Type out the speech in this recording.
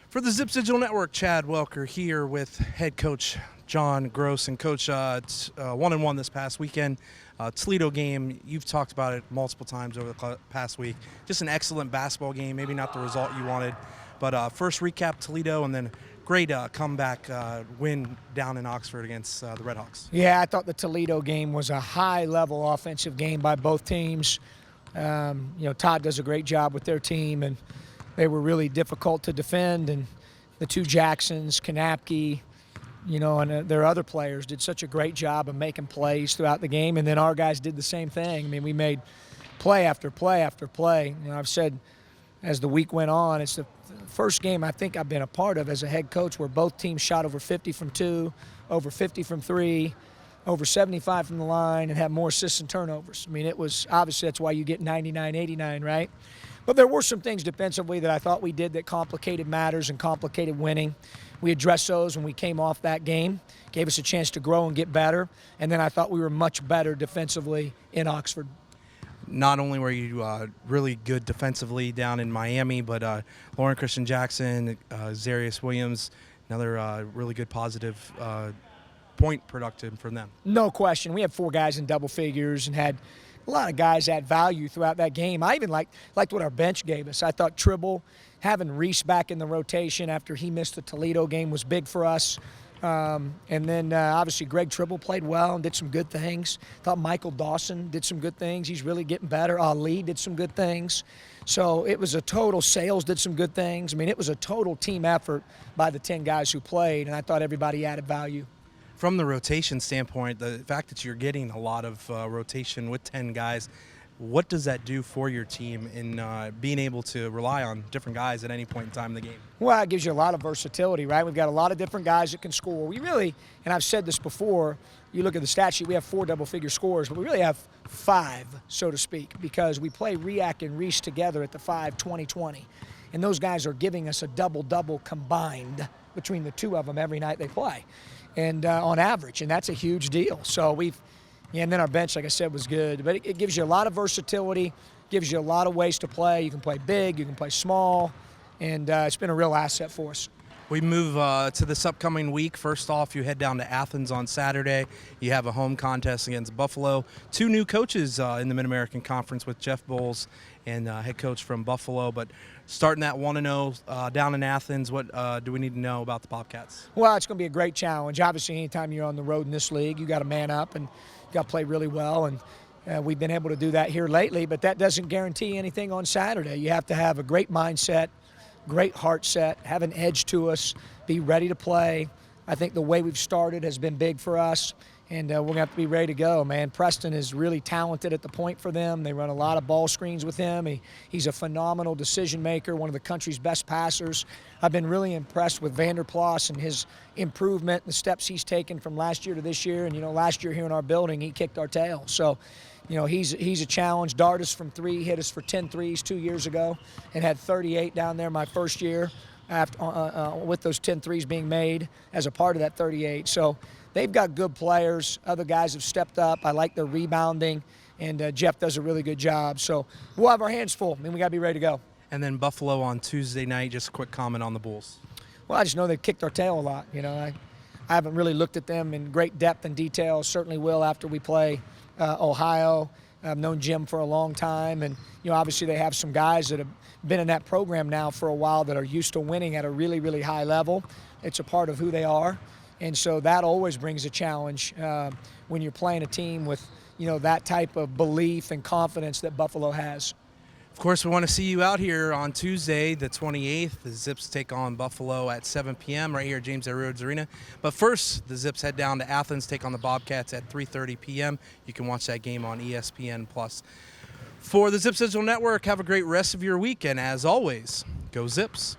For the Zips Digital Network, Chad Welker here with head coach John Gross. And Coach, it's 1-1 this past weekend. Toledo game, you've talked about it multiple times over the past week. Just an excellent basketball game, maybe not the result you wanted. But first recap Toledo, and then great comeback win down in Oxford against the Redhawks. Yeah, I thought the Toledo game was a high-level offensive game by both teams. Todd does a great job with their team, and they were really difficult to defend. And the two Jacksons, Kanapke, and their other players did such a great job of making plays throughout the game. And then our guys did the same thing. I mean, we made play after play after play. I've said as the week went on, it's the first game I think I've been a part of as a head coach where both teams shot over 50 from two, over 50 from three, over 75 from the line, and had more assists and turnovers. I mean, it was obviously that's why you get 99-89, right? But there were some things defensively that I thought we did that complicated matters and complicated winning. We addressed those when we came off that game, gave us a chance to grow and get better, and then I thought we were much better defensively in Oxford. Not only were you really good defensively down in Miami, but Lauren Christian Jackson, Zarius Williams, another really good positive point production from them. No question. We had four guys in double figures and had a lot of guys add value throughout that game. I even liked what our bench gave us. I thought Tribble, having Reese back in the rotation after he missed the Toledo game was big for us. And then obviously Greg Tribble played well and did some good things. Thought Michael Dawson did some good things. He's really getting better. Ali did some good things. So it was a total. Sales did some good things. I mean, it was a total team effort by the 10 guys who played, and I thought everybody added value. From the rotation standpoint, the fact that you're getting a lot of rotation with 10 guys, what does that do for your team in being able to rely on different guys at any point in time in the game? Well, it gives you a lot of versatility, right? We've got a lot of different guys that can score. We really, and I've said this before, you look at the stat sheet, we have 4 double-figure scorers, but we really have 5, so to speak, because we play Riak and Reese together at the 5, 20-20. And those guys are giving us a double-double combined between the two of them every night they play, and on average, and that's a huge deal. So and then our bench, like I said, was good. But it gives you a lot of versatility, gives you a lot of ways to play. You can play big, you can play small, and it's been a real asset for us. We move to this upcoming week. First off, you head down to Athens on Saturday. You have a home contest against Buffalo. 2 new coaches in the Mid-American Conference with Jeff Bowles and head coach from Buffalo. But starting that 1-0 down in Athens, what do we need to know about the Bobcats? Well, it's going to be a great challenge. Obviously, anytime you're on the road in this league, you got to man up and you got to play really well. And we've been able to do that here lately, but that doesn't guarantee anything on Saturday. You have to have a great mindset, great heart set, have an edge to us, be ready to play. I think the way we've started has been big for us, and we're going to have to be ready to go, man. Preston is really talented at the point for them. They run a lot of ball screens with him. He's a phenomenal decision maker, one of the country's best passers. I've been really impressed with Vanderplas and his improvement, the steps he's taken from last year to this year. And, last year here in our building, he kicked our tail. So, he's a challenge. Dardis from 3 hit us for 10 threes 2 years ago and had 38 down there my first year after, with those 10 threes being made as a part of that 38. So they've got good players. Other guys have stepped up. I like their rebounding, and Jeff does a really good job. So we'll have our hands full, and we got to be ready to go. And then Buffalo on Tuesday night. Just a quick comment on the Bulls. Well, I just know they've kicked our tail a lot. I haven't really looked at them in great depth and detail. Certainly will after we play Ohio. I've known Jim for a long time, and obviously they have some guys that have been in that program now for a while that are used to winning at a really, really high level. It's a part of who they are, and so that always brings a challenge when you're playing a team with that type of belief and confidence that Buffalo has. Of course, we want to see you out here on Tuesday, the 28th. The Zips take on Buffalo at 7 p.m. right here at James A. Rhodes Arena. But first, the Zips head down to Athens, take on the Bobcats at 3:30 p.m. You can watch that game on ESPN+. For the Zips Digital Network, have a great rest of your week. And as always, go Zips.